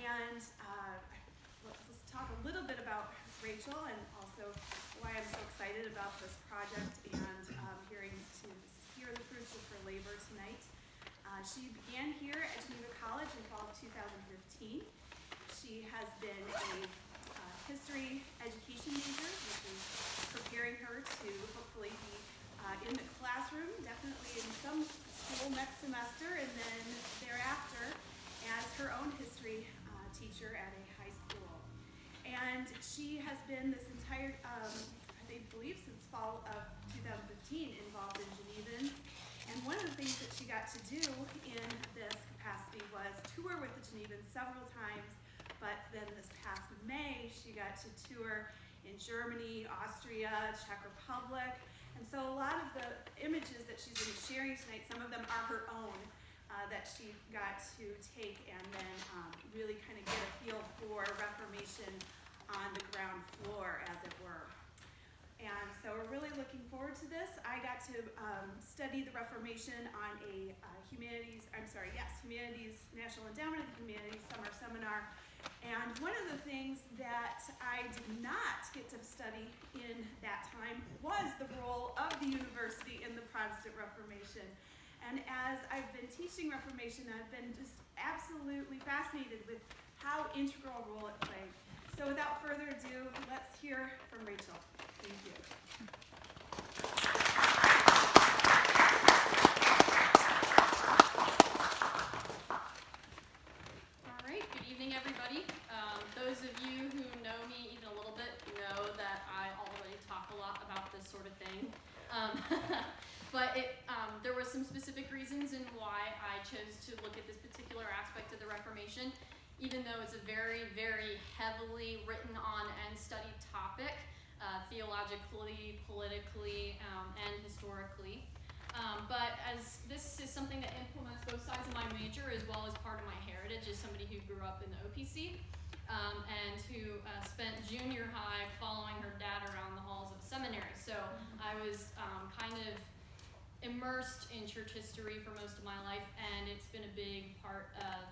and let's talk a little bit about Rachel and also why I'm so excited about this project and hear the fruits of her labor tonight. She began here at Geneva College in fall of 2015. She has been a history education major, which is preparing her to hopefully be in the classroom, definitely in some school next semester, and then thereafter as her own history teacher at a high school. And she has been this entire, I believe since fall of 2015, involved in Genevans. And one of the things that she got to do in this capacity was tour with the Genevans several times, but then this past May, she got to tour in Germany, Austria, Czech Republic. And so a lot of the images that she's going to be sharing tonight, some of them are her own, that she got to take and then really kind of get a feel for Reformation on the ground floor, as it were. And so we're really looking forward to this. I got to study the Reformation on a Humanities National Endowment of the Humanities summer seminar. And one of the things that I did not get to study in that time was the role of the university in the Protestant Reformation. And as I've been teaching Reformation, I've been just absolutely fascinated with how integral a role it played. So without further ado, let's hear from Rachel. Thank you. All right, good evening, everybody. Those of you who know me even a little bit know that I already talk a lot about this sort of thing. But there were some specific reasons in why I chose to look at this particular aspect of the Reformation, even though it's a very, very heavily written on and studied topic, theologically, politically, and historically. But as this is something that implements both sides of my major as well as part of my heritage as somebody who grew up in the OPC and who spent junior high following her dad around the halls of seminary. So I was kind of immersed in church history for most of my life, and it's been a big part of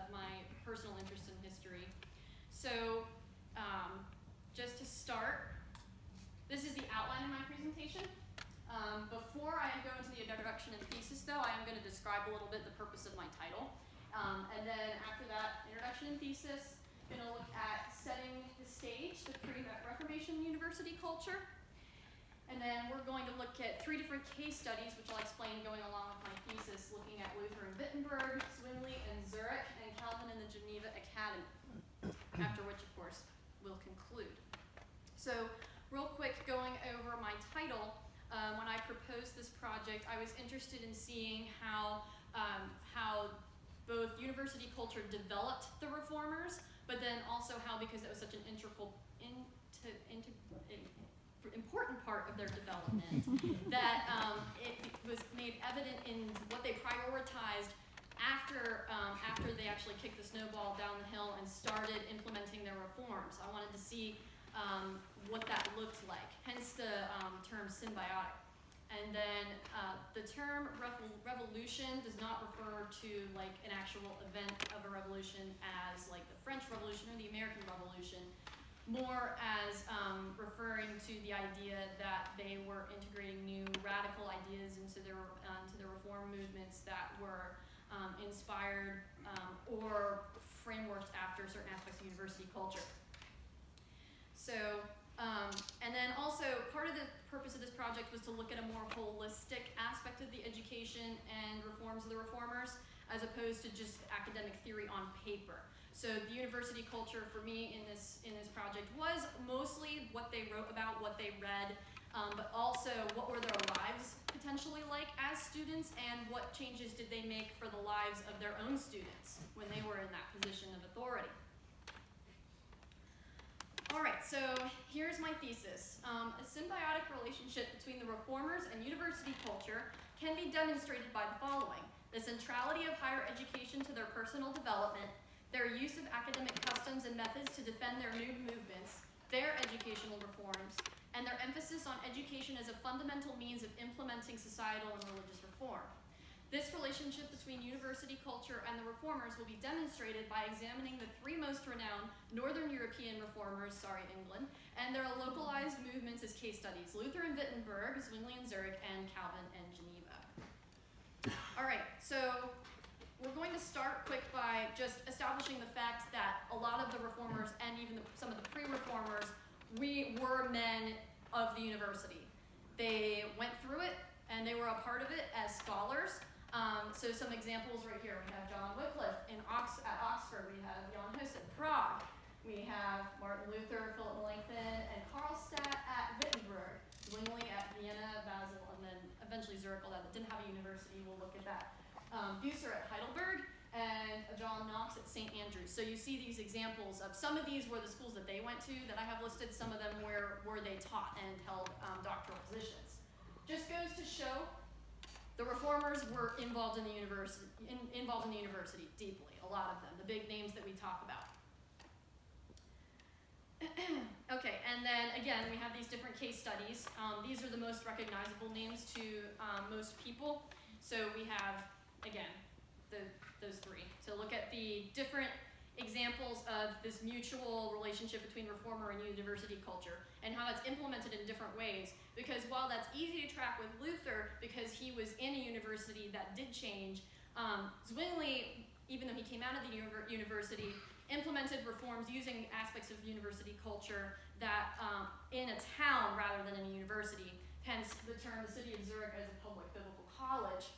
my personal interest in history. So just to start, this is the outline of my presentation. Before I go into the introduction and thesis, though, I am going to describe a little bit the purpose of my title. And then after that, introduction and thesis, I'm going to look at setting the stage, the pre-Reformation university culture. And then we're going to look at 3 different case studies, which I'll explain going along with my thesis, looking at Luther in Wittenberg, Zwingli in Zurich, and Calvin in the Geneva Academy, after which, of course, we'll conclude. So real quick, going over my title, when I proposed this project, I was interested in seeing how both university culture developed the reformers, but then also how, because it was such an important part of their development, that it was made evident in what they prioritized after they actually kicked the snowball down the hill and started implementing their reforms. I wanted to see what that looked like, hence the term symbiotic. And then the term revolution does not refer to like an actual event of a revolution as like the French Revolution or the American Revolution, more as referring to the idea that they were integrating new radical ideas into their reform movements that were inspired or frameworked after certain aspects of university culture. So, and then also part of the purpose of this project was to look at a more holistic aspect of the education and reforms of the reformers, as opposed to just academic theory on paper. So the university culture for me in this project was mostly what they wrote about, what they read, but also what were their lives potentially like as students, and what changes did they make for the lives of their own students when they were in that position of authority. All right, so here's my thesis. A symbiotic relationship between the reformers and university culture can be demonstrated by the following: the centrality of higher education to their personal development, their use of academic customs and methods to defend their new movements, their educational reforms, and their emphasis on education as a fundamental means of implementing societal and religious reform. This relationship between university culture and the reformers will be demonstrated by examining the three most renowned Northern European reformers, England, and their localized movements as case studies: Luther in Wittenberg, Zwingli in Zurich, and Calvin in Geneva. All right, so we're going to start quick by just establishing the fact that a lot of the reformers and even some of the pre-reformers, we were men of the university. They went through it and they were a part of it as scholars. So some examples right here. We have John Wycliffe at Oxford. We have Jan Hus at Prague. We have Martin Luther, Philip Melanchthon, and Karlstadt at Wittenberg. Zwingli at Vienna, Basel, and then eventually Zurich, although that didn't have a university. We'll look at that. Bucer at Heidelberg, and John Knox at St. Andrews. So you see these examples of some of these were the schools that they went to that I have listed. Some of them were they taught and held doctoral positions. Just goes to show the reformers were involved in the university deeply. A lot of them, the big names that we talk about. Okay, and then again, we have these different case studies. These are the most recognizable names to most people. So we have, again, those three. So look at the different examples of this mutual relationship between reformer and university culture and how it's implemented in different ways. Because while that's easy to track with Luther because he was in a university that did change, Zwingli, even though he came out of the university, implemented reforms using aspects of university culture that in a town rather than in a university, hence the term the city of Zurich as a public biblical college.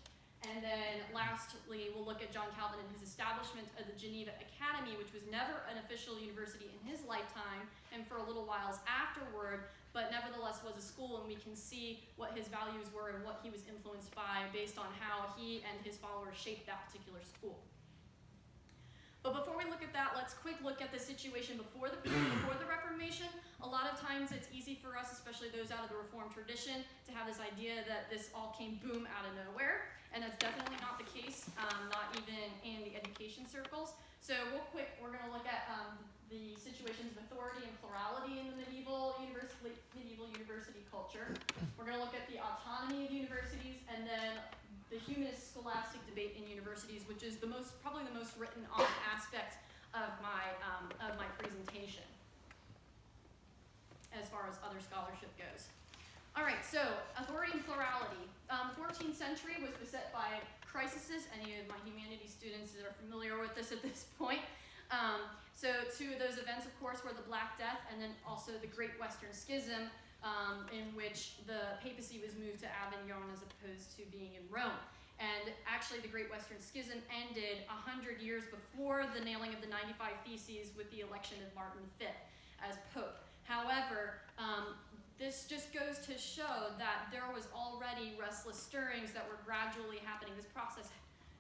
And then lastly, we'll look at John Calvin and his establishment of the Geneva Academy, which was never an official university in his lifetime and for a little whiles afterward, but nevertheless was a school, and we can see what his values were and what he was influenced by based on how he and his followers shaped that particular school. But before we look at that, let's quick look at the situation before the Reformation. A lot of times it's easy for us, especially those out of the Reformed tradition, to have this idea that this all came boom out of nowhere. And that's definitely not the case, not even in the education circles. So we're going to look at the situations of authority and plurality in the medieval university culture. We're going to look at the autonomy of universities, and then the humanist scholastic debate in universities, which is probably the most written on aspect of my presentation as far as other scholarship goes. All right, so authority and plurality. The 14th century was beset by crises. Any of my humanities students that are familiar with this at this point. So two of those events, of course, were the Black Death and then also the Great Western Schism, in which the papacy was moved to Avignon as opposed to being in Rome. And actually, the Great Western Schism ended 100 years before the nailing of the 95 Theses with the election of Martin V as Pope. However, this just goes to show that there was already restless stirrings that were gradually happening. This process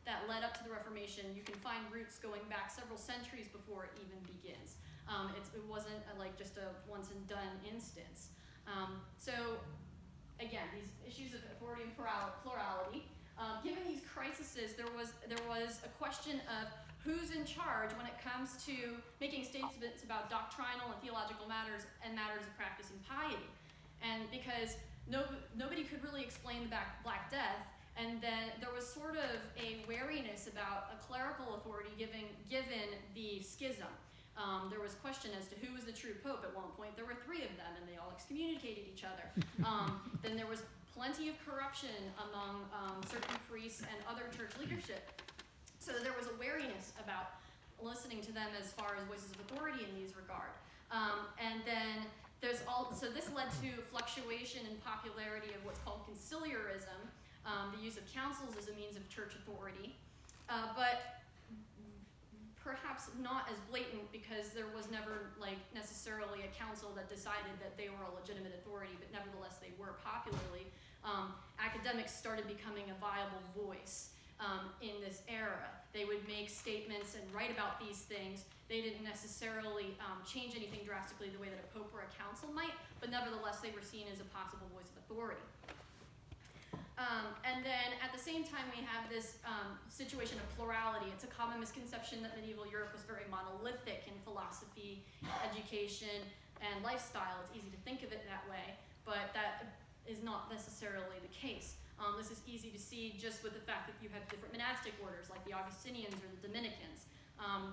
that led up to the Reformation, you can find roots going back several centuries before it even begins. It wasn't just a once and done instance. So again, these issues of authority and plurality. Given these crises, there was a question of who's in charge when it comes to making statements about doctrinal and theological matters and matters of practice and piety. And because nobody could really explain the Black Death, and then there was sort of a wariness about a clerical authority given the schism. There was question as to who was the true pope. At one point, there were three of them, and they all excommunicated each other. Then there was plenty of corruption among certain priests and other church leadership. So there was a wariness about listening to them as far as voices of authority in these regard. And then so this led to fluctuation in popularity of what's called conciliarism, the use of councils as a means of church authority, but perhaps not as blatant because there was never necessarily a council that decided that they were a legitimate authority, but nevertheless they were popularly. Academics started becoming a viable voice in this era. They would make statements and write about these things. They didn't necessarily change anything drastically the way that a pope or a council might, but nevertheless they were seen as a possible voice of authority. And then at the same time we have this situation of plurality. It's a common misconception that medieval Europe was very monolithic in philosophy, education, and lifestyle. It's easy to think of it that way, but that is not necessarily the case. This is easy to see just with the fact that you have different monastic orders, like the Augustinians or the Dominicans,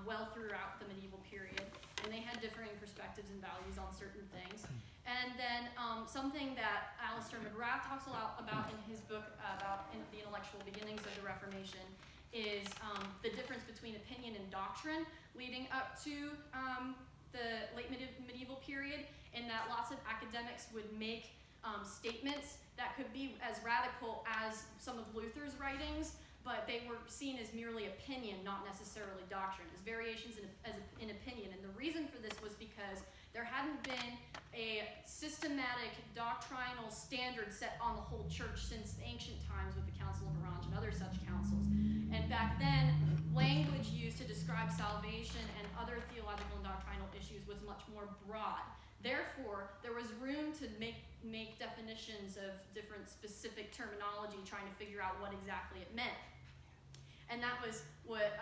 well throughout the medieval period, and they had differing perspectives and values on certain things. And then something that Alistair McGrath talks a lot about in his book about the intellectual beginnings of the Reformation is the difference between opinion and doctrine leading up to the late medieval period, in that lots of academics would make statements that could be as radical as some of Luther's writings, but they were seen as merely opinion, not necessarily doctrine, as variations in opinion. And the reason for this was because there hadn't been a systematic doctrinal standard set on the whole church since ancient times with the Council of Orange and other such councils. And back then, language used to describe salvation and other theological and doctrinal issues was much more broad. Therefore, there was room to make definitions of different specific terminology, trying to figure out what exactly it meant. And that was what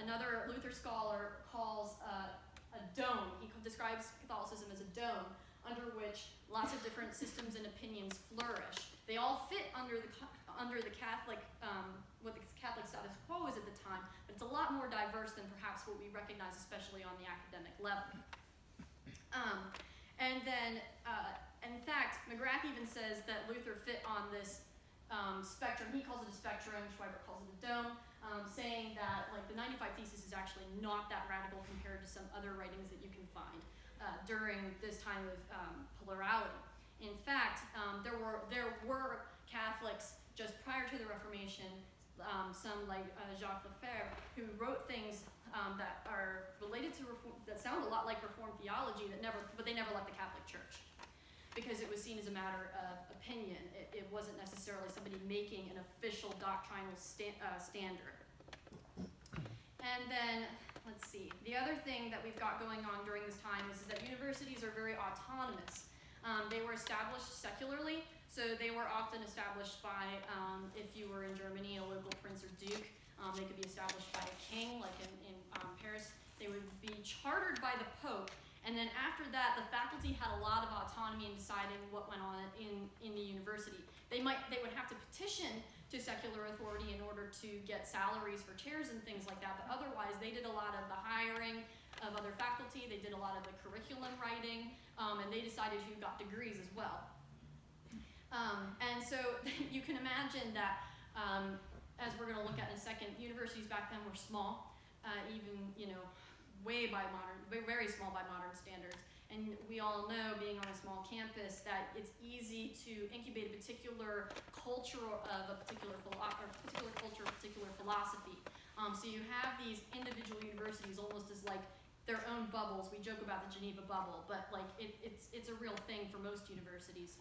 another Luther scholar calls a dome. He describes Catholicism as a dome under which lots of different systems and opinions flourish. They all fit under the Catholic, what the Catholic status quo is at the time, but it's a lot more diverse than perhaps what we recognize, especially on the academic level. And then, in fact, McGrath even says that Luther fit on this spectrum. He calls it a spectrum, Schweibert calls it a dome, saying that like the 95 Thesis is actually not that radical compared to some other writings that you can find during this time of plurality. In fact, there were Catholics just prior to the Reformation, some like Jacques Lefebvre, who wrote things that are related to that sound a lot like Reformed theology, but they never left the Catholic Church because it was seen as a matter of opinion. It wasn't necessarily somebody making an official doctrinal standard. And then, let's see, the other thing that we've got going on during this time is that universities are very autonomous. They were established secularly, so they were often established by, if you were in Germany, a local prince or duke. They could be established by a king, like in Paris. They would be chartered by the Pope, and then after that, the faculty had a lot of autonomy in deciding what went on in the university. They would have to petition to secular authority in order to get salaries for chairs and things like that, but otherwise they did a lot of the hiring of other faculty, they did a lot of the curriculum writing, and they decided who got degrees as well. And so you can imagine that, as we're going to look at in a second, universities back then were small, even, very small by modern standards. And we all know, being on a small campus, that it's easy to incubate a particular culture of a particular culture, a particular philosophy. So you have these individual universities almost as like their own bubbles. We joke about the Geneva bubble, but like it's a real thing for most universities.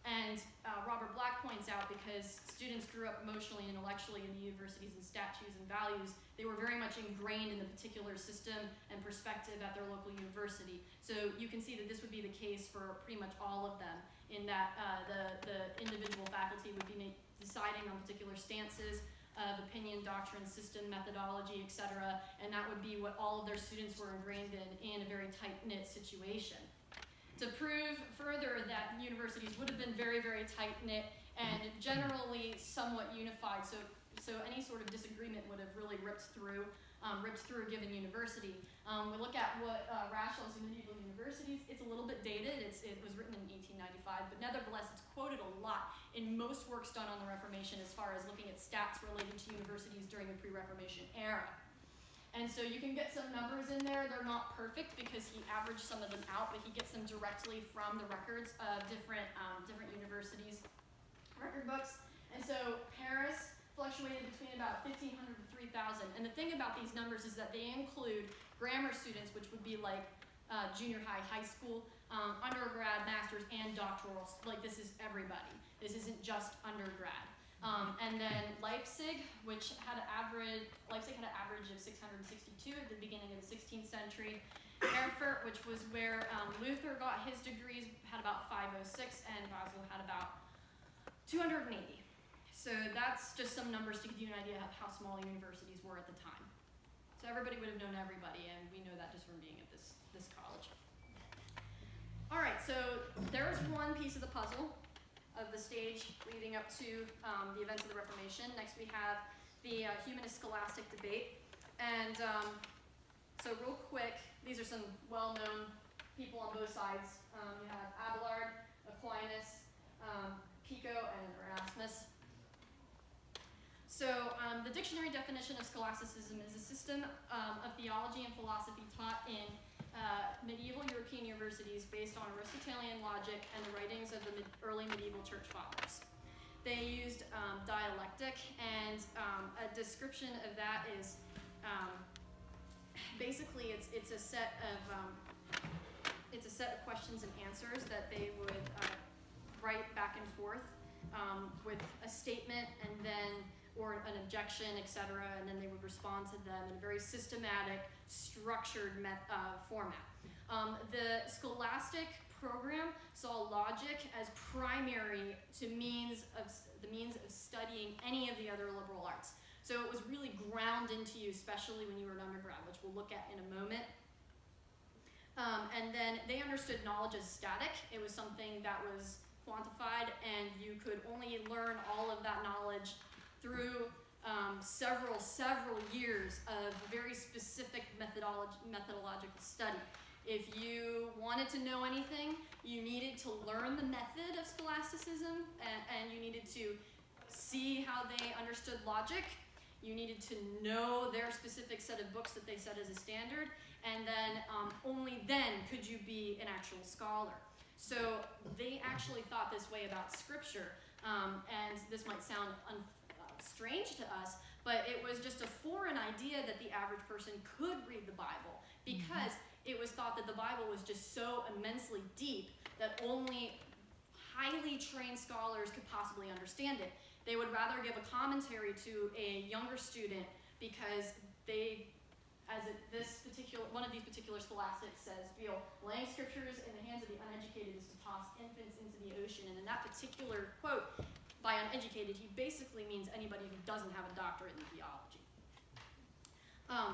And Robert Black points out, because students grew up emotionally and intellectually in the universities and statutes and values, they were very much ingrained in the particular system and perspective at their local university. So you can see that this would be the case for pretty much all of them, in that the individual faculty would be deciding on particular stances of opinion, doctrine, system, methodology, etc., and that would be what all of their students were ingrained in a very tight-knit situation. To prove further that universities would have been very, very tight-knit and generally somewhat unified, so any sort of disagreement would have really ripped through a given university. We look at what rationalized medieval universities. It's a little bit dated. It was written in 1895, but nevertheless, it's quoted a lot in most works done on the Reformation as far as looking at stats related to universities during the pre-Reformation era. And so you can get some numbers in there. They're not perfect because he averaged some of them out, but he gets them directly from the records of different universities' record books. And so Paris fluctuated between about 1,500 to 3,000. And the thing about these numbers is that they include grammar students, which would be like junior high, high school, undergrad, master's, and doctoral. Like, this is everybody. This isn't just undergrad. And then Leipzig, which had an average of 662 at the beginning of the 16th century. Erfurt, which was where Luther got his degrees, had about 506, and Basel had about 280. So that's just some numbers to give you an idea of how small universities were at the time. So everybody would have known everybody, and we know that just from being at this college. All right, so there's one piece of the puzzle. of the stage leading up to the events of the Reformation. Next we have the humanist scholastic debate. And so real quick, these are some well-known people on both sides. You have Abelard, Aquinas, Pico, and Erasmus. So the dictionary definition of scholasticism is a system of theology and philosophy taught in medieval European universities based on Aristotelian logic and the writings of the early medieval church fathers. They used dialectic, and a description of that is basically it's a set of questions and answers that they would write back and forth with a statement and then or an objection, etc., and then they would respond to them in a very systematic, structured format. The scholastic program saw logic as primary to the means of studying any of the other liberal arts. So it was really ground into you, especially when you were an undergrad, which we'll look at in a moment. And then they understood knowledge as static. It was something that was quantified, and you could only learn all of that knowledge through several years of very specific methodological study. If you wanted to know anything, you needed to learn the method of scholasticism, and you needed to see how they understood logic. You needed to know their specific set of books that they set as a standard, and then only then could you be an actual scholar. So they actually thought this way about scripture, and this might sound strange to us, but it was just a foreign idea that the average person could read the Bible, because it was thought that the Bible was just so immensely deep that only highly trained scholars could possibly understand it. They would rather give a commentary to a younger student because one of these particular scholastics says, laying scriptures in the hands of the uneducated is to toss infants into the ocean. And in that particular quote, by uneducated, he basically means anybody who doesn't have a doctorate in theology.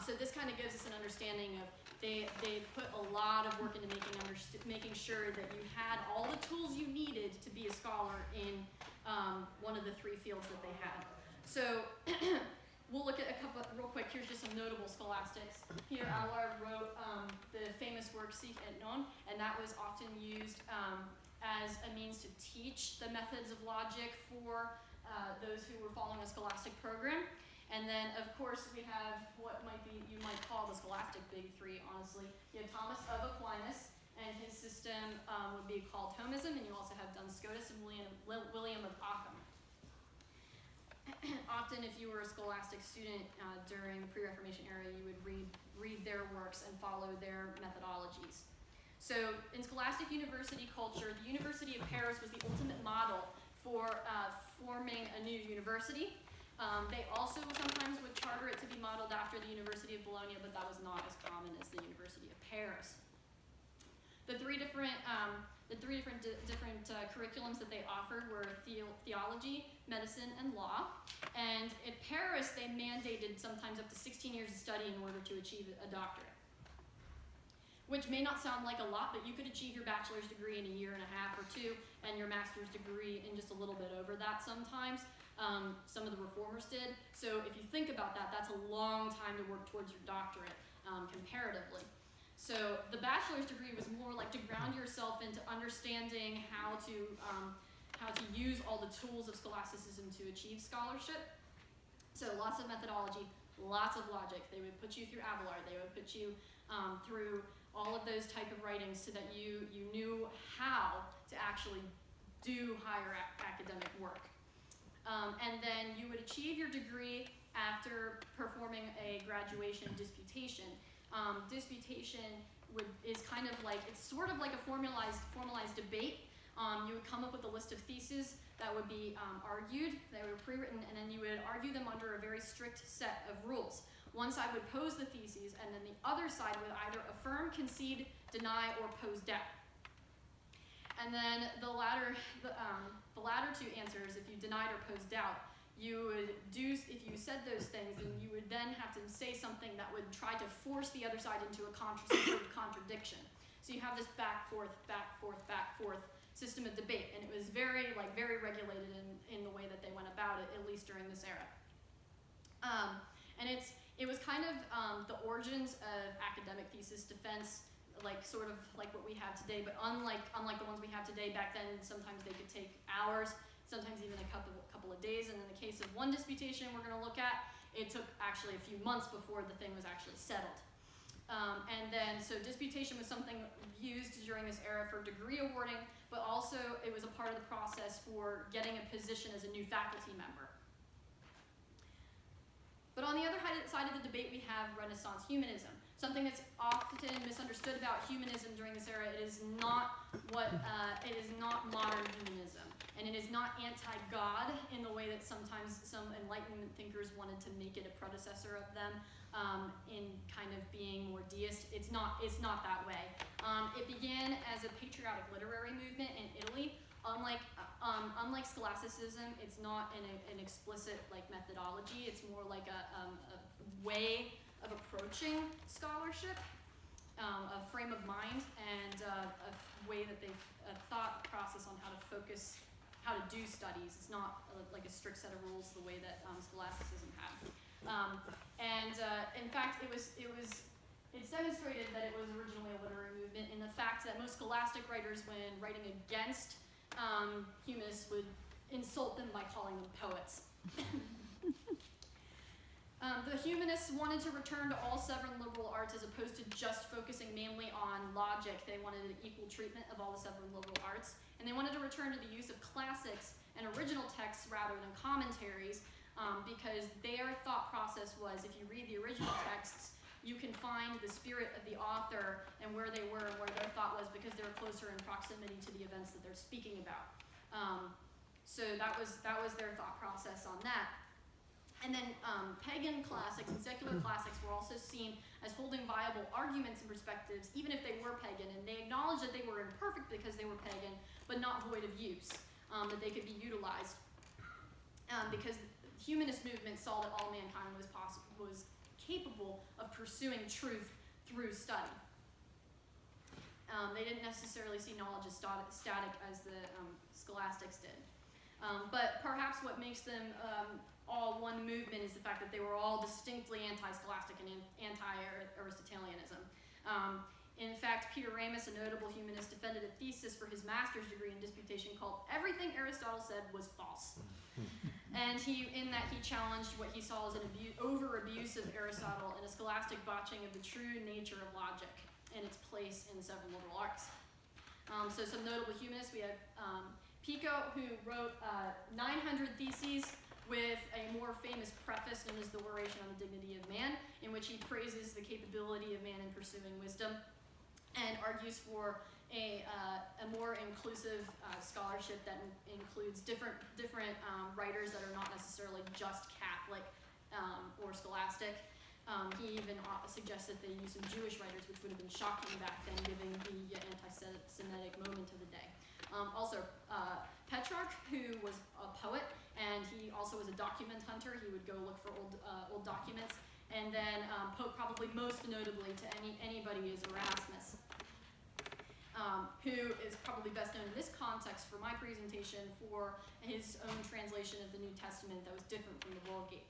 So this kind of gives us an understanding of they put a lot of work into making sure that you had all the tools you needed to be a scholar in one of the three fields that they had. So we'll look at a couple real quick. Here's just some notable scholastics. Here Abelard wrote the famous work Sic et Non, and that was often used as a means to teach the methods of logic for those who were following a scholastic program. And then, of course, we have what you might call the scholastic big three, honestly. You have Thomas of Aquinas, and his system would be called Thomism, and you also have Duns Scotus and William of Ockham. Often, if you were a scholastic student during the pre-Reformation era, you would read their works and follow their methodologies. So, in scholastic university culture, the University of Paris was the ultimate model for forming a new university. They also sometimes would charter it to be modeled after the University of Bologna, but that was not as common as the University of Paris. The three different curriculums that they offered were theology, medicine, and law. And at Paris, they mandated sometimes up to 16 years of study in order to achieve a doctorate, which may not sound like a lot, but you could achieve your bachelor's degree in a year and a half or two, and your master's degree in just a little bit over that sometimes. Some of the reformers did. So if you think about that, that's a long time to work towards your doctorate, comparatively. So the bachelor's degree was more like to ground yourself into understanding how to use all the tools of scholasticism to achieve scholarship. So lots of methodology, lots of logic. They would put you through Abelard. They would put you through all of those type of writings so that you knew how to actually do higher academic work. And then you would achieve your degree after performing a graduation disputation. Disputation is kind of like, it's sort of like a formalized debate. You would come up with a list of theses that would be argued, they were pre-written, and then you would argue them under a very strict set of rules. One side would pose the theses, and then the other side would either affirm, concede, deny, or pose doubt. And then the latter two answers, if you denied or posed doubt, if you said those things, then you would then have to say something that would try to force the other side into some sort of contradiction. So you have this back, forth, system of debate, and it was very regulated in the way that they went about it, at least during this era. And it was kind of the origins of academic thesis defense, sort of like what we have today, but unlike the ones we have today. Back then, sometimes they could take hours, sometimes even a couple of days. And in the case of one disputation we're going to look at, it took actually a few months before the thing was actually settled. And then, so disputation was something used during this era for degree awarding, but also it was a part of the process for getting a position as a new faculty member. But on the other side of the debate, we have Renaissance humanism. Something that's often misunderstood about humanism during this era. It is not modern humanism, and it is not anti-God in the way that sometimes some Enlightenment thinkers wanted to make it a predecessor of them, in kind of being more deist. It's not that way. It began as a patriotic literary movement in Italy. Unlike scholasticism, it's not an explicit methodology. It's more like a way of approaching scholarship, a frame of mind, and a way that a thought process on how to focus, how to do studies. It's not like a strict set of rules the way that scholasticism had. In fact, it's demonstrated that it was originally a literary movement in the fact that most scholastic writers, when writing against humanists, would insult them by calling them poets. The humanists wanted to return to all 7 liberal arts as opposed to just focusing mainly on logic. They wanted an equal treatment of all the 7 liberal arts, and they wanted to return to the use of classics and original texts rather than commentaries, because their thought process was, if you read the original texts, you can find the spirit of the author and where they were and where their thought was, because they're closer in proximity to the events that they're speaking about. So that was their thought process on that. And then pagan classics and secular classics were also seen as holding viable arguments and perspectives, even if they were pagan. And they acknowledged that they were imperfect because they were pagan, but not void of use, that they could be utilized. Because the humanist movement saw that all mankind was capable of pursuing truth through study. They didn't necessarily see knowledge as static as the scholastics did. But perhaps what makes them all one movement is the fact that they were all distinctly anti-scholastic and anti-Aristotelianism. In fact, Peter Ramus, a notable humanist, defended a thesis for his master's degree in disputation called "Everything Aristotle Said Was False." And in that he challenged what he saw as an over-abuse of Aristotle and a scholastic botching of the true nature of logic and its place in 7 liberal arts. So some notable humanists, we have Pico, who wrote 900 theses with a more famous preface known as the Oration on the Dignity of Man, in which he praises the capability of man in pursuing wisdom and argues for a more inclusive scholarship that includes different writers that are not necessarily just Catholic or scholastic. He even suggests that they use some Jewish writers, which would have been shocking back then, given the anti-Semitic moment of the day. Also, Petrarch, who was a poet, and he also was a document hunter. He would go look for old documents. And then probably most notably to anybody is Erasmus, who is probably best known in this context for my presentation for his own translation of the New Testament that was different from the Vulgate.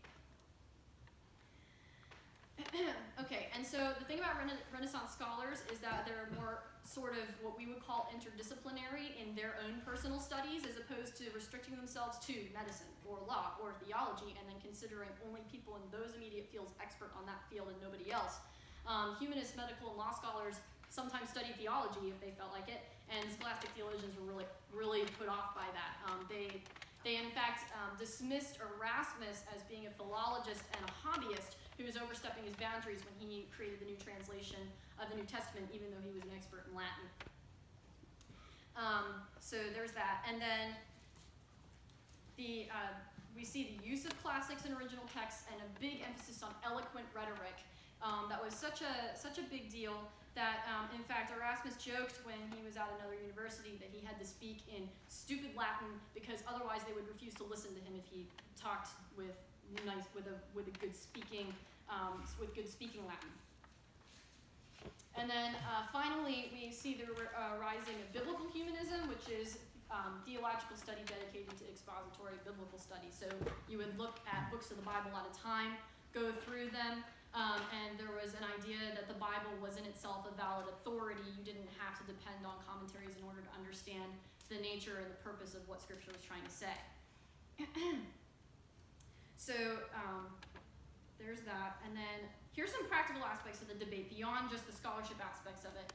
Okay, and so the thing about Renaissance scholars is that they're more sort of what we would call interdisciplinary in their own personal studies, as opposed to restricting themselves to medicine or law or theology and then considering only people in those immediate fields expert on that field and nobody else. Humanist, medical, and law scholars sometimes studied theology if they felt like it, and scholastic theologians were really put off by that. They in fact dismissed Erasmus as being a philologist and a hobbyist who was overstepping his boundaries when he created the new translation of the New Testament, even though he was an expert in Latin. So there's that. And then we see the use of classics in original texts and a big emphasis on eloquent rhetoric. That was such a big deal that, in fact, Erasmus joked when he was at another university that he had to speak in stupid Latin because otherwise they would refuse to listen to him if he talked with good speaking Latin. And then finally, we see the rising of biblical humanism, which is theological study dedicated to expository biblical study. So you would look at books of the Bible at a time, go through them, and there was an idea that the Bible was in itself a valid authority. You didn't have to depend on commentaries in order to understand the nature and the purpose of what Scripture was trying to say. So there's that. And then here's some practical aspects of the debate beyond just the scholarship aspects of it.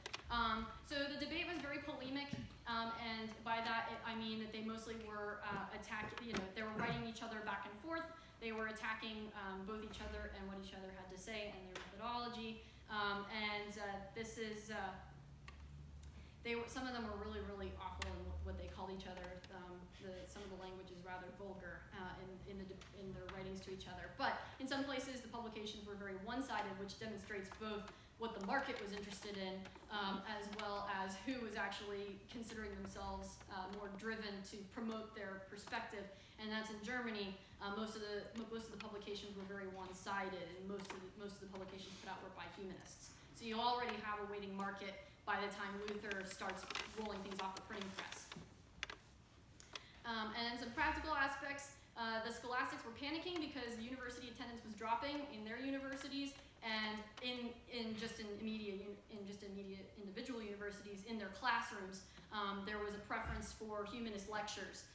So the debate was very polemic, and by that I mean that they mostly were attacking, they were writing each other back and forth. They were attacking both each other and what each other had to say and their methodology. This is, some of them were really, really awful in what they called each other. Some of the language is rather vulgar in their writings to each other. But in some places, the publications were very one-sided, which demonstrates both what the market was interested in, as well as who was actually considering themselves more driven to promote their perspective. And that's in Germany. Most of the publications were very one-sided, and most of the publications put out were by humanists. So you already have a waiting market by the time Luther starts rolling things off the printing press. And some practical aspects. The scholastics were panicking because university attendance was dropping in their universities, and in individual universities, in their classrooms, there was a preference for humanist lectures.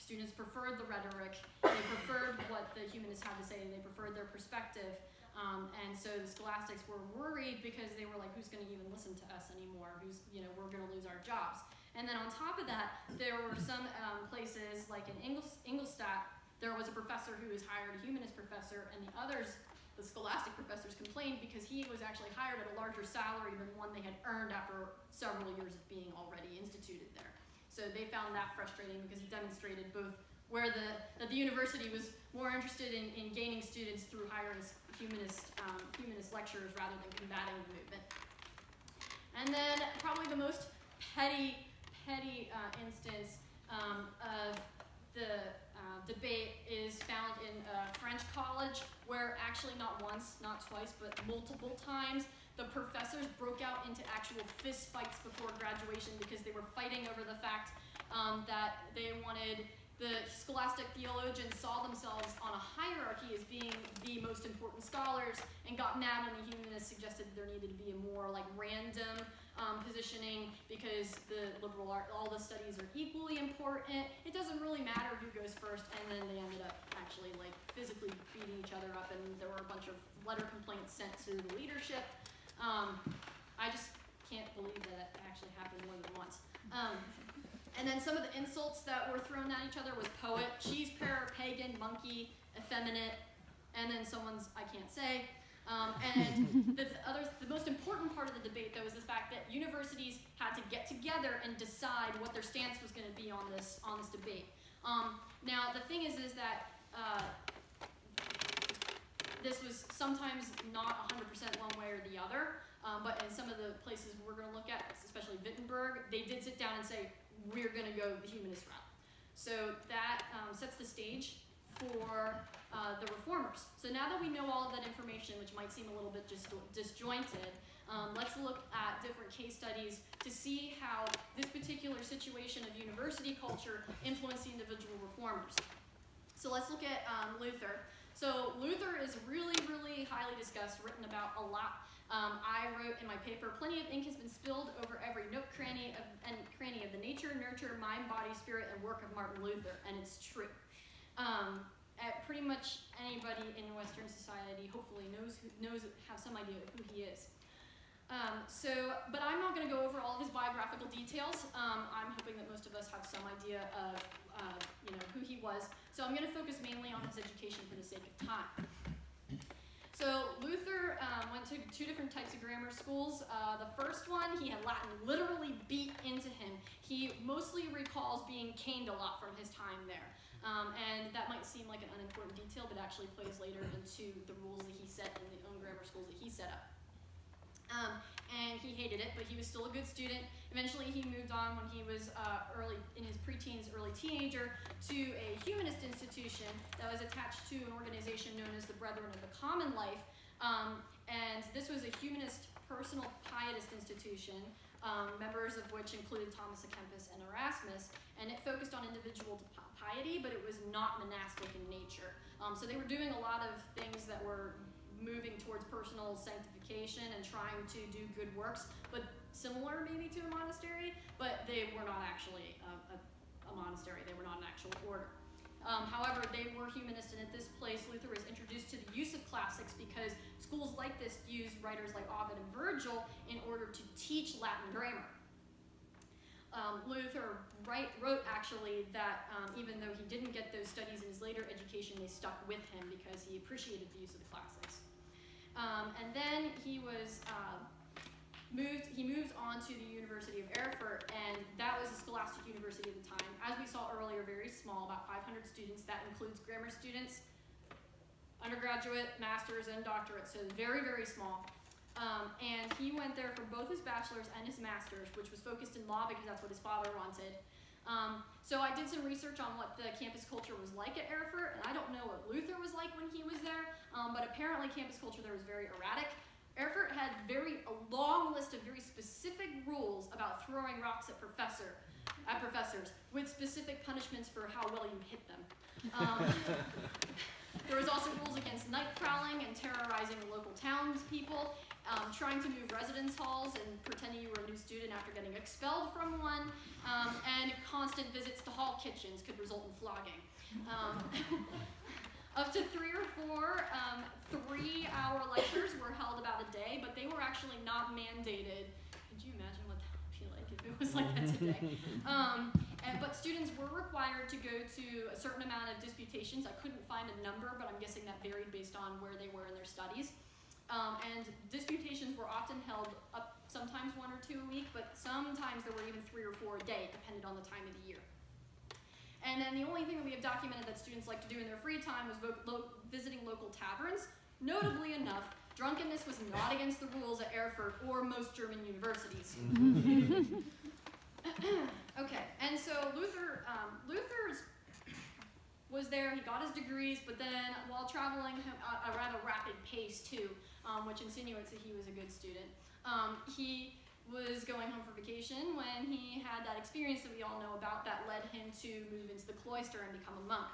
Students preferred the rhetoric, they preferred what the humanists had to say, they preferred their perspective, and so the scholastics were worried because they were like, who's going to even listen to us anymore? We're going to lose our jobs. And then on top of that, there were some places, like in Ingolstadt, there was a professor who was hired, a humanist professor, and the scholastic professors complained because he was actually hired at a larger salary than one they had earned after several years of being already instituted there. So they found that frustrating because it demonstrated both that the university was more interested in gaining students through hiring humanist lecturers rather than combating the movement. And then probably the most petty instance of the debate is found in a French college, where actually not once, not twice, but multiple times the professors broke out into actual fist fights before graduation because they were fighting over the fact that the scholastic theologians saw themselves on a hierarchy as being the most important scholars, and got mad when the humanists suggested there needed to be a more random positioning because the liberal art, all the studies are equally important. It doesn't really matter who goes first, and then they ended up actually physically beating each other up, and there were a bunch of letter complaints sent to the leadership. I just can't believe that it actually happened more than once. And then some of the insults that were thrown at each other was poet, cheese pair, pagan, monkey, effeminate, and then someone's I can't say. And the most important part of the debate, though, is the fact that universities had to get together and decide what their stance was going to be on this debate. Now, the thing is that this was sometimes not 100% one way or the other, but in some of the places we're going to look at, especially Wittenberg, they did sit down and say, we're going to go the humanist route. So that sets the stage for the reformers. So now that we know all of that information, which might seem a little bit disjointed, let's look at different case studies to see how this particular situation of university culture influenced the individual reformers. So let's look at Luther. So Luther is really, really highly discussed, written about a lot. I wrote in my paper, plenty of ink has been spilled over every nook, cranny of the nature, nurture, mind, body, spirit, and work of Martin Luther, and it's true. Pretty much anybody in Western society hopefully have some idea of who he is. But I'm not going to go over all of his biographical details. I'm hoping that most of us have some idea of who he was. So I'm going to focus mainly on his education for the sake of time. So Luther went to two different types of grammar schools. The first one, he had Latin literally beat into him. He mostly recalls being caned a lot from his time there. And that might seem like an unimportant detail, but actually plays later into the rules that he set in the own grammar schools that he set up. And he hated it, but he was still a good student. Eventually he moved on when he was in his preteens, early teenager, to a humanist institution that was attached to an organization known as the Brethren of the Common Life. And this was a humanist personal pietist institution, members of which included Thomas à Kempis and Erasmus, and it focused on individual piety, but it was not monastic in nature. So they were doing a lot of things that were moving towards personal sanctification and trying to do good works, but similar maybe to a monastery, but they were not actually a monastery. They were not an actual order. However, they were humanist, and at this place, Luther was introduced to the use of classics because schools like this used writers like Ovid and Virgil in order to teach Latin grammar. Luther wrote actually that even though he didn't get those studies in his later education, they stuck with him because he appreciated the use of the classics. And then he was moved on to the University of Erfurt, and that was a scholastic university at the time. As we saw earlier, very small, about 500 students. That includes grammar students, undergraduate, masters, and doctorates, so very, very small. And he went there for both his bachelor's and his master's, which was focused in law because that's what his father wanted. So I did some research on what the campus culture was like at Erfurt, and I don't know what Luther was like when he was there, but apparently campus culture there was very erratic. Erfurt had a long list of very specific rules about throwing rocks at professors, with specific punishments for how well you hit them. There was also rules against night prowling and terrorizing the local townspeople, trying to move residence halls and pretending you were a new student after getting expelled from one, and constant visits to hall kitchens could result in flogging. Up to 3 or 4 3-hour lectures were held about a day, but they were actually not mandated. Could you imagine what that would be like if it was like that today? But students were required to go to a certain amount of disputations. I couldn't find a number, but I'm guessing that varied based on where they were in their studies. And disputations were often held up sometimes 1 or 2 a week, but sometimes there were even 3 or 4 a day, depending on the time of the year. And then the only thing that we have documented that students like to do in their free time was visiting local taverns. Notably enough, drunkenness was not against the rules at Erfurt or most German universities. Okay, and so Luther was there, he got his degrees, but then while traveling at a rather rapid pace too, which insinuates that he was a good student, he was going home for vacation when he had that experience that we all know about that led him to move into the cloister and become a monk.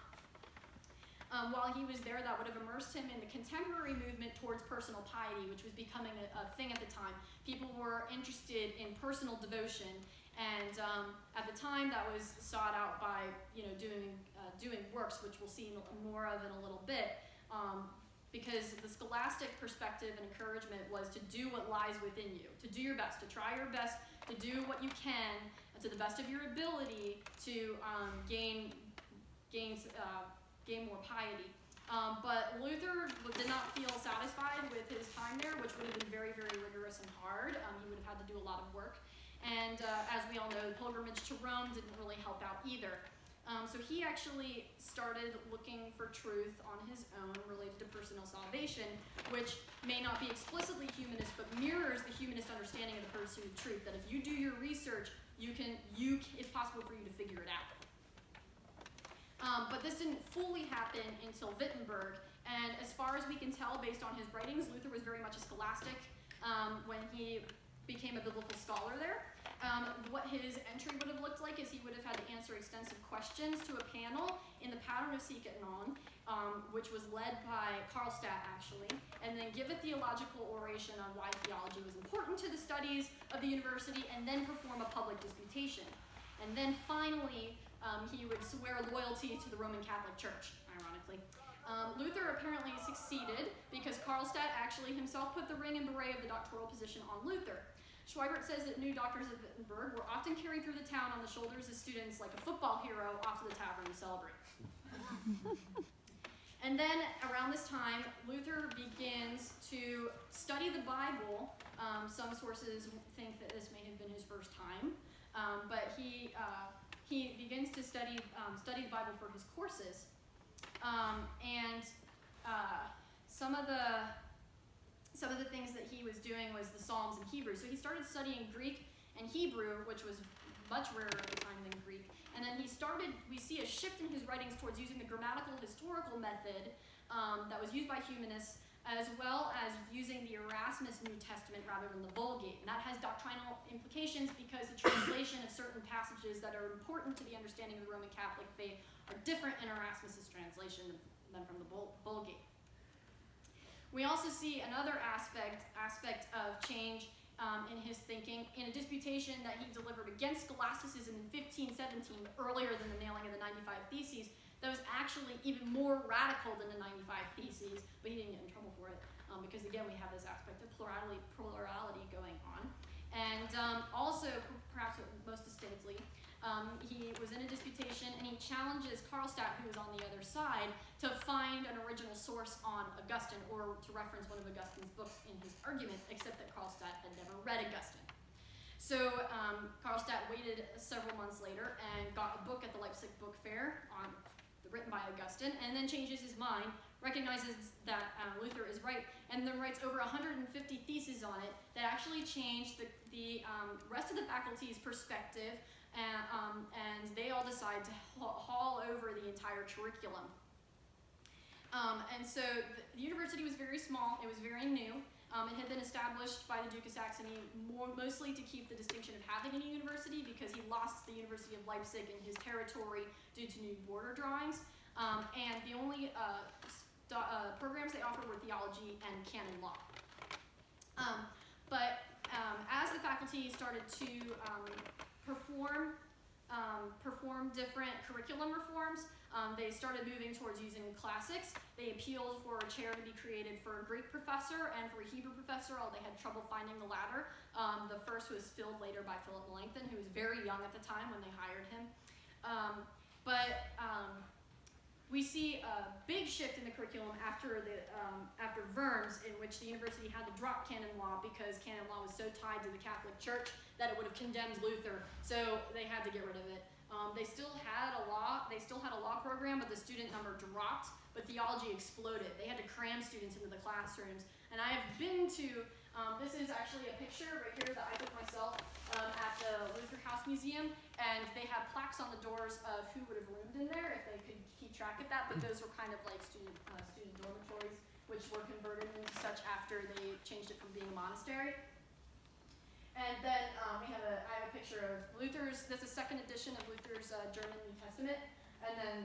While he was there, that would have immersed him in the contemporary movement towards personal piety, which was becoming a thing at the time. People were interested in personal devotion, and at the time that was sought out by doing works, which we'll see more of in a little bit. Because the scholastic perspective and encouragement was to do what lies within you, to do your best, to try your best, to do what you can to the best of your ability to gain more piety. But Luther did not feel satisfied with his time there, which would have been very, very rigorous and hard. He would have had to do a lot of work. And as we all know, the pilgrimage to Rome didn't really help out either. So he actually started looking for truth on his own related to personal salvation, which may not be explicitly humanist, but mirrors the humanist understanding of the pursuit of truth, that if you do your research, it's possible for you to figure it out. But this didn't fully happen until Wittenberg, and as far as we can tell based on his writings, Luther was very much a scholastic when he became a biblical scholar there. What his entry would have looked like is he would have had to answer extensive questions to a panel in the Pattern of Sic et Non, which was led by Karlstadt actually, and then give a theological oration on why theology was important to the studies of the university, and then perform a public disputation. And then finally, he would swear loyalty to the Roman Catholic Church, ironically. Luther apparently succeeded because Karlstadt actually himself put the ring and beret of the doctoral position on Luther. Schweibert says that new doctors of Wittenberg were often carried through the town on the shoulders of students like a football hero off to the tavern to celebrate. And then around this time, Luther begins to study the Bible. Some sources think that this may have been his first time, but he begins to study the Bible for his courses. Some of the things that he was doing was the Psalms and Hebrew. So he started studying Greek and Hebrew, which was much rarer at the time than Greek. And then we see a shift in his writings towards using the grammatical historical method that was used by humanists, as well as using the Erasmus New Testament rather than the Vulgate. And that has doctrinal implications because the translation of certain passages that are important to the understanding of the Roman Catholic faith are different in Erasmus's translation than from the Vulgate. We also see another aspect of change in his thinking in a disputation that he delivered against scholasticism in 1517, earlier than the nailing of the 95 Theses, that was actually even more radical than the 95 Theses, but he didn't get in trouble for it, because again, we have this aspect of plurality going on. And also, perhaps most distinctly, he was in a disputation and he challenges Karlstadt, who was on the other side, to find an original source on Augustine or to reference one of Augustine's books in his argument, except that Karlstadt had never read Augustine. So Karlstadt waited several months later and got a book at the Leipzig Book Fair written by Augustine, and then changes his mind, recognizes that Luther is right, and then writes over 150 theses on it that actually changed the rest of the faculty's perspective, and they all decide to haul over the entire curriculum. And so the university was very small, it was very new. It had been established by the Duke of Saxony mostly to keep the distinction of having a university, because he lost the University of Leipzig in his territory due to new border drawings. And the only programs they offered were theology and canon law. But as the faculty started to perform different curriculum reforms, they started moving towards using classics. They appealed for a chair to be created for a Greek professor and for a Hebrew professor, although they had trouble finding the latter. The first was filled later by Philip Melanchthon, who was very young at the time when they hired him. We see a big shift in the curriculum after Worms, in which the university had to drop canon law because canon law was so tied to the Catholic Church that it would have condemned Luther. So they had to get rid of it. They still had a law program, but the student number dropped, but theology exploded. They had to cram students into the classrooms. And I have been to, this is actually a picture right here that I took myself at the Luther House Museum, and they had plaques on the doors of who would have roomed in there if they could keep track of that, but those were kind of like student dormitories, which were converted into such after they changed it from being a monastery. And then I have a picture of Luther's, that's a second edition of Luther's German New Testament, and then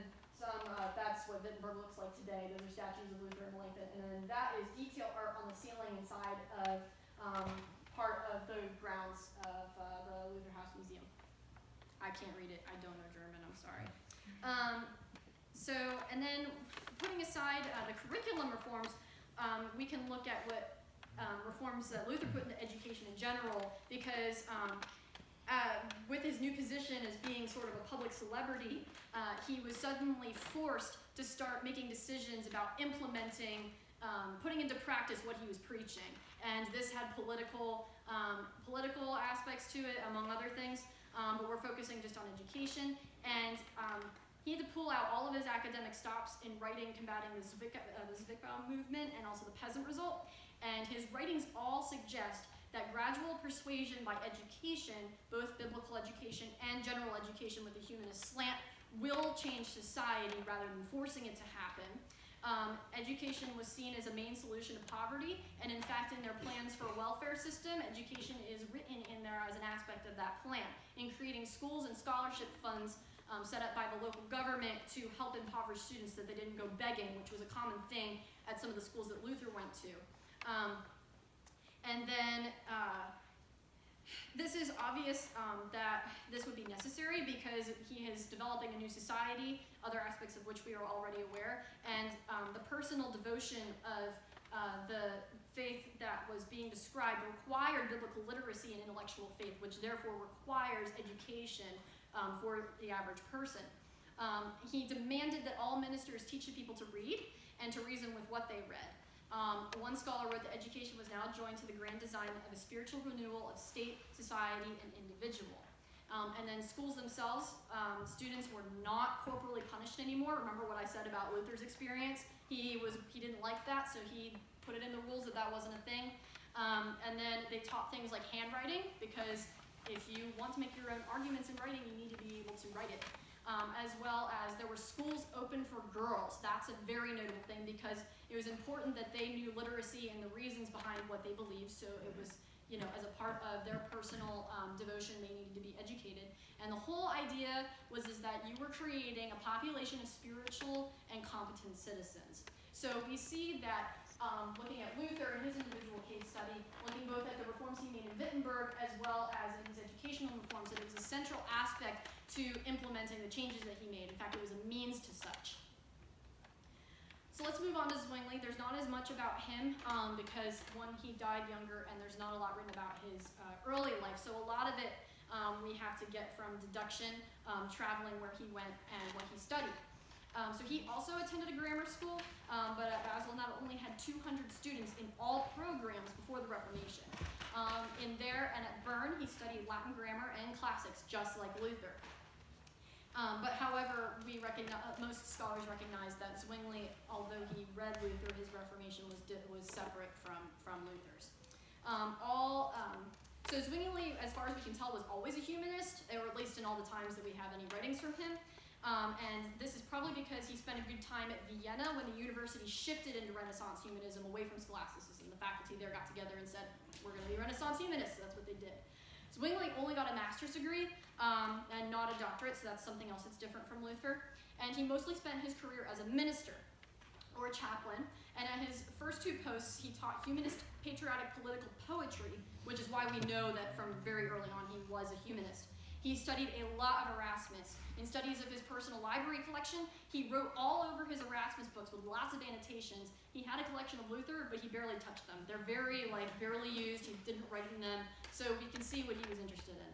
that's what Wittenberg looks like today. Those are statues of Luther and Melanchthon, and then that is detail art on the ceiling inside of part of the grounds of the Luther House Museum. I can't read it, I don't know German, I'm sorry. And then putting aside the curriculum reforms, we can look at what reforms that Luther put into education in general, because with his new position as being sort of a public celebrity, he was suddenly forced to start making decisions about implementing, putting into practice what he was preaching. And this had political aspects to it, among other things, but we're focusing just on education. And he had to pull out all of his academic stops in writing combating the Zwickau movement and also the peasant revolt. And his writings all suggest that gradual persuasion by education, both biblical education and general education with a humanist slant, will change society rather than forcing it to happen. Education was seen as a main solution to poverty, and in fact in their plans for a welfare system, education is written in there as an aspect of that plan, in creating schools and scholarship funds set up by the local government to help impoverished students so that they didn't go begging, which was a common thing at some of the schools that Luther went to. And then this is obvious that this would be necessary because he is developing a new society, other aspects of which we are already aware, and the personal devotion of the faith that was being described required biblical literacy and intellectual faith, which therefore requires education for the average person. He demanded that all ministers teach the people to read and to reason with what they read. One scholar wrote that education was now joined to the grand design of a spiritual renewal of state, society, and individual. And then schools themselves, students were not corporally punished anymore. Remember what I said about Luther's experience? He didn't like that, so he put it in the rules that wasn't a thing. And then they taught things like handwriting, because if you want to make your own arguments in writing, you need to be able to write it. as well as there were schools open for girls. That's a very notable thing because it was important that they knew literacy and the reasons behind what they believed, so it was, as a part of their personal devotion, they needed to be educated. And the whole idea was that you were creating a population of spiritual and competent citizens. So we see that looking at Luther and his individual case study, looking both at the reforms he made in Wittenberg as well as in his educational reforms, that it was a central aspect to implementing the changes that he made. In fact, it was a means to such. So let's move on to Zwingli. There's not as much about him because, one, he died younger and there's not a lot written about his early life. So a lot of it we have to get from deduction, traveling where he went and what he studied. So he also attended a grammar school, but at Basel not only had 200 students in all programs before the Reformation. In there and at Bern, he studied Latin grammar and classics, just like Luther. But however, most scholars recognize that Zwingli, although he read Luther, his Reformation was separate from Luther's. So Zwingli, as far as we can tell, was always a humanist, or at least in all the times that we have any writings from him. And this is probably because he spent a good time at Vienna when the university shifted into Renaissance humanism away from scholasticism. The faculty there got together and said, we're going to be Renaissance humanists, so that's what they did. Zwingli only got a master's degree and not a doctorate, so that's something else that's different from Luther. And he mostly spent his career as a minister or a chaplain. And at his first two posts, he taught humanist patriotic political poetry, which is why we know that from very early on he was a humanist. He studied a lot of Erasmus. In studies of his personal library collection, he wrote all over his Erasmus books with lots of annotations. He had a collection of Luther, but he barely touched them. They're very, barely used. He didn't write in them, so we can see what he was interested in.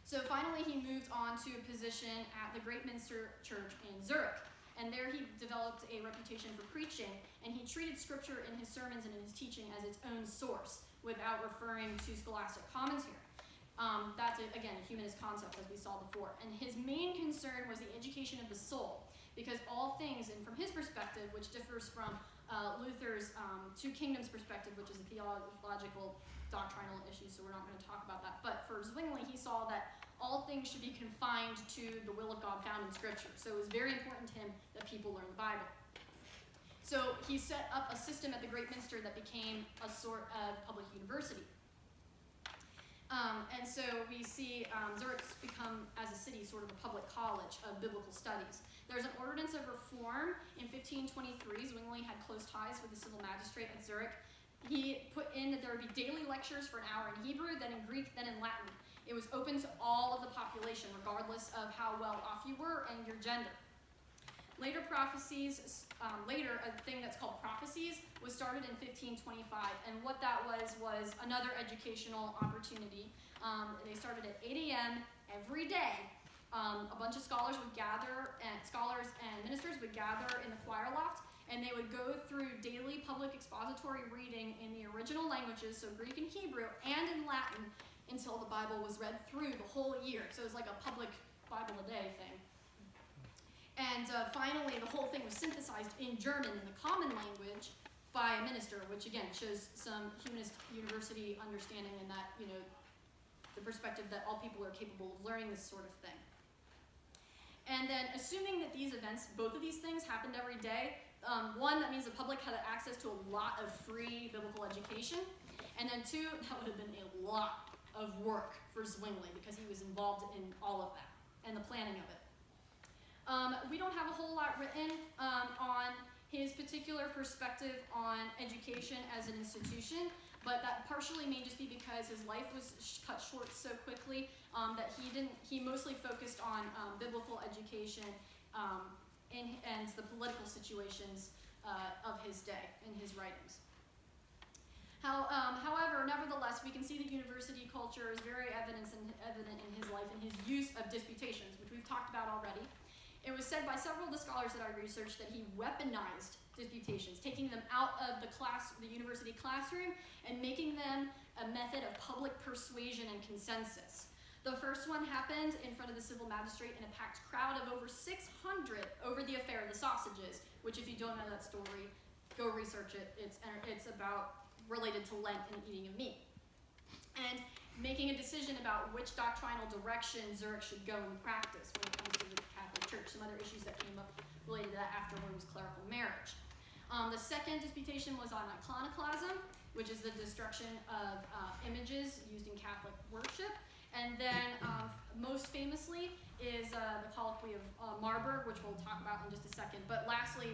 So finally, he moved on to a position at the Great Minster Church in Zurich. And there he developed a reputation for preaching, and he treated scripture in his sermons and in his teaching as its own source without referring to scholastic commentary. That's, again, a humanist concept, as we saw before. And his main concern was the education of the soul, because all things, and from his perspective, which differs from Luther's Two Kingdoms perspective, which is a theological, doctrinal issue, so we're not going to talk about that. But for Zwingli, he saw that all things should be confined to the will of God found in Scripture. So it was very important to him that people learn the Bible. So he set up a system at the Great Minster that became a sort of public university. And so we see Zurich's become, as a city, sort of a public college of biblical studies. There's an ordinance of reform in 1523. Zwingli had close ties with the civil magistrate at Zurich. He put in that there would be daily lectures for an hour in Hebrew, then in Greek, then in Latin. It was open to all of the population, regardless of how well off you were and your gender. Later prophecies, a thing that's called prophecies, was started in 1525, and what that was another educational opportunity. They started at 8 a.m. every day. A bunch of scholars would gather, and scholars and ministers would gather in the choir loft, and they would go through daily public expository reading in the original languages, so Greek and Hebrew, and in Latin, until the Bible was read through the whole year. So it was like a public Bible a day thing. And finally, the whole thing was synthesized in German, in the common language, by a minister, which again shows some humanist university understanding and that, the perspective that all people are capable of learning this sort of thing. And then, assuming that these events, both of these things, happened every day, one, that means the public had access to a lot of free biblical education, and then two, that would have been a lot of work for Zwingli because he was involved in all of that and the planning of it. We don't have a whole lot written on his particular perspective on education as an institution, but that partially may just be because his life was cut short so quickly that he mostly focused on biblical education and the political situations of his day in his writings. However, nevertheless, we can see that university culture is very evident in his life and his use of disputations, which we've talked about already. It was said by several of the scholars that I researched that he weaponized disputations, taking them out of the university classroom and making them a method of public persuasion and consensus. The first one happened in front of the civil magistrate in a packed crowd of over 600 over the affair of the sausages, which if you don't know that story, go research it. It's about related to Lent and eating of meat. and making a decision about which doctrinal direction Zurich should go in practice when it comes to the Catholic Church. Some other issues that came up related to that afterward was clerical marriage. The second disputation was on iconoclasm, which is the destruction of images used in Catholic worship. And then most famously is the colloquy of Marburg, which we'll talk about in just a second. But lastly,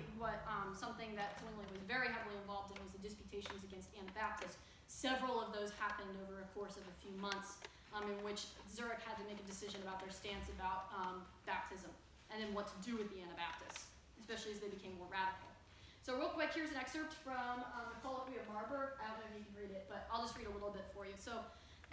something that Zwingli was very heavily involved in was the disputations against Anabaptists. Several of those happened over a course of a few months, in which Zurich had to make a decision about their stance about baptism and then what to do with the Anabaptists, especially as they became more radical. So real quick, here's an excerpt from the colloquy of Marburg. I don't know if you can read it, but I'll just read a little bit for you. So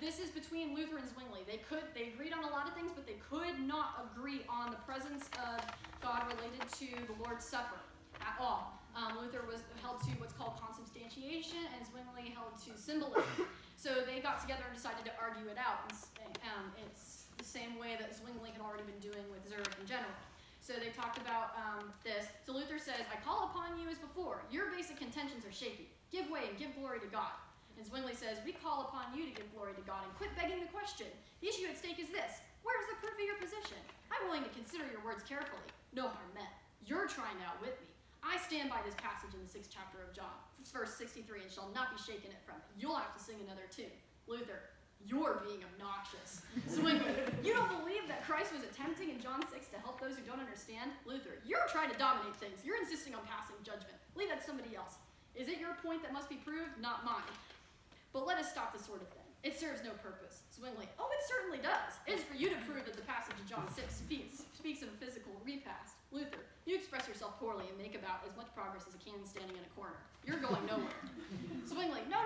this is between Luther and Zwingli. They agreed on a lot of things, but they could not agree on the presence of God related to the Lord's Supper at all. Luther was held to what's called consubstantiation, and Zwingli held to symbolism. So they got together and decided to argue it out. It's the same way that Zwingli had already been doing with Zurich in general. So they talked about this. So Luther says, I call upon you as before. Your basic contentions are shaky. Give way and give glory to God. And Zwingli says, we call upon you to give glory to God and quit begging the question. The issue at stake is this. Where is the proof of your position? I'm willing to consider your words carefully. No harm meant. You're trying to outwit me. I stand by this passage in the 6th chapter of John, verse 63, and shall not be shaken it from it. You'll have to sing another tune. Luther, you're being obnoxious. Zwingli, you don't believe that Christ was attempting in John 6 to help those who don't understand? Luther, you're trying to dominate things. You're insisting on passing judgment. Leave that to somebody else. Is it your point that must be proved? Not mine. But let us stop this sort of thing. It serves no purpose. Zwingli, oh, it certainly does. It is for you to prove that the passage of John 6 speaks of a physical repast. Luther, you express yourself poorly and make about as much progress as a can standing in a corner. You're going nowhere. Zwingli, no.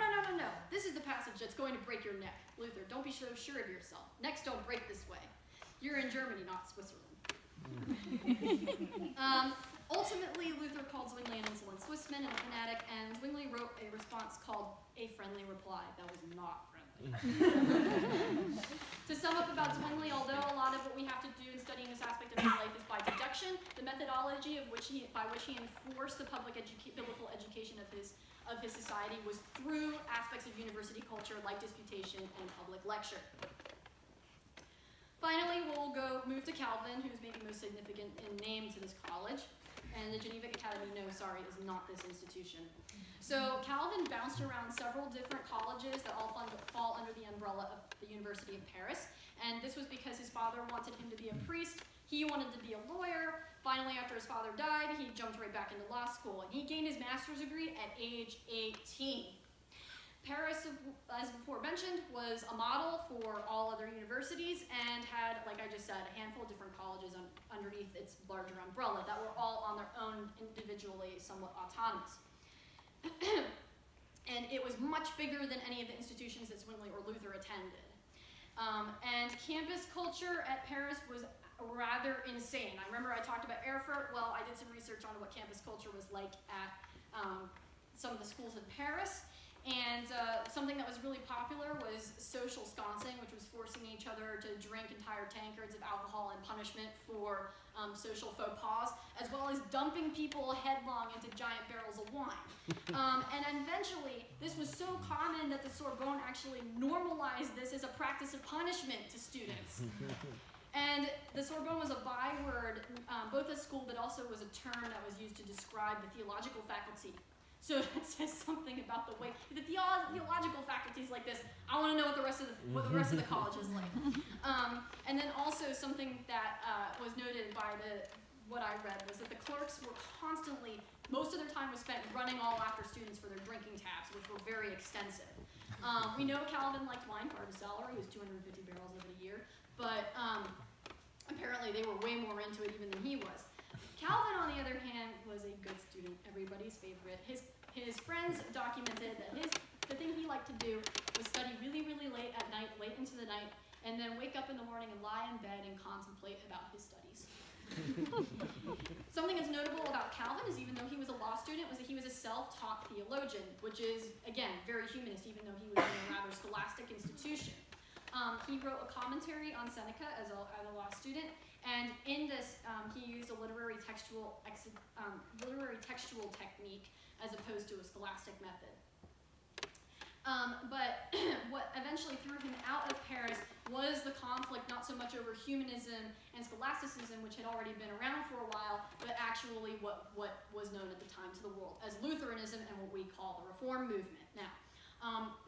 This is the passage that's going to break your neck. Luther, don't be so sure of yourself. Necks don't break this way. You're in Germany, not Switzerland. Ultimately, Luther called Zwingli an insolent Swissman and a fanatic, and Zwingli wrote a response called A Friendly Reply. That was not friendly. To sum up about Zwingli, although a lot of what we have to do in studying this aspect of his life is by deduction, the methodology by which he enforced the public biblical education of his society was through aspects of university culture like disputation and public lecture. Finally, we'll move to Calvin, who's maybe most significant in name to this college. And the Geneva Academy, is not this institution. So Calvin bounced around several different colleges that all fall under the umbrella of the University of Paris. And this was because his father wanted him to be a priest. He wanted to be a lawyer. Finally, after his father died, he jumped right back into law school. And he gained his master's degree at age 18. Paris, as before mentioned, was a model for all other universities and had, like I just said, a handful of different colleges underneath its larger umbrella that were all on their own, individually, somewhat autonomous. And it was much bigger than any of the institutions that Zwingli or Luther attended. And campus culture at Paris was rather insane. I remember I talked about Erfurt. Well, I did some research on what campus culture was like at some of the schools in Paris. And something that was really popular was social sconcing, which was forcing each other to drink entire tankards of alcohol in punishment for social faux pas, as well as dumping people headlong into giant barrels of wine. And eventually, this was so common that the Sorbonne actually normalized this as a practice of punishment to students. And the Sorbonne was a byword, both a school, but also was a term that was used to describe the theological faculty. So it says something about the way the theological faculties like this. I want to know what the rest of the college is like. And then also something that was noted by what I read was that the clerks were constantly, most of their time was spent running all after students for their drinking tabs, which were very extensive. We know Calvin liked wine, part of his salary was 250 barrels of it a year, but apparently they were way more into it even than he was. Calvin, on the other hand, was a good student, everybody's favorite. His friends documented that the thing he liked to do was study really, really late at night, late into the night, and then wake up in the morning and lie in bed and contemplate about his studies. Something that's notable about Calvin is even though he was a law student, was that he was a self-taught theologian, which is, again, very humanist, even though he was in a rather scholastic institution. He wrote a commentary on Seneca as a law student, and in this, he used a literary textual technique as opposed to a scholastic method. But what eventually eventually threw him out of Paris was the conflict not so much over humanism and scholasticism, which had already been around for a while, but actually what was known at the time to the world as Lutheranism and what we call the Reform movement now.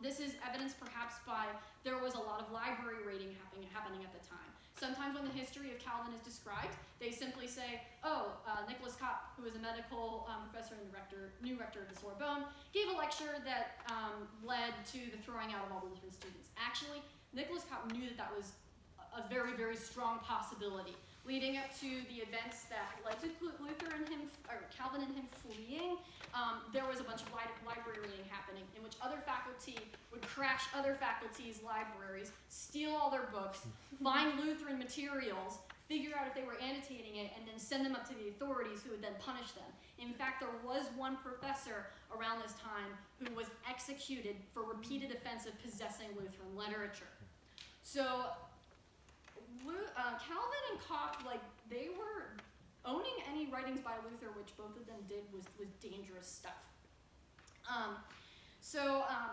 This is evidenced perhaps by there was a lot of library raiding happening at the time. Sometimes when the history of Calvin is described, they simply say, Nicholas Kopp, who was a medical professor and new rector of the Sorbonne, gave a lecture that led to the throwing out of all the Lutheran students. Actually, Nicholas Kopp knew that was a very, very strong possibility. Leading up to the events that led to Calvin and him fleeing, there was a bunch of library raiding happening in which other faculty would crash other faculty's libraries, steal all their books, find Lutheran materials, figure out if they were annotating it, and then send them up to the authorities who would then punish them. In fact, there was one professor around this time who was executed for repeated offense of possessing Lutheran literature. So Calvin and Kopp, they were owning any writings by Luther, which both of them did was dangerous stuff.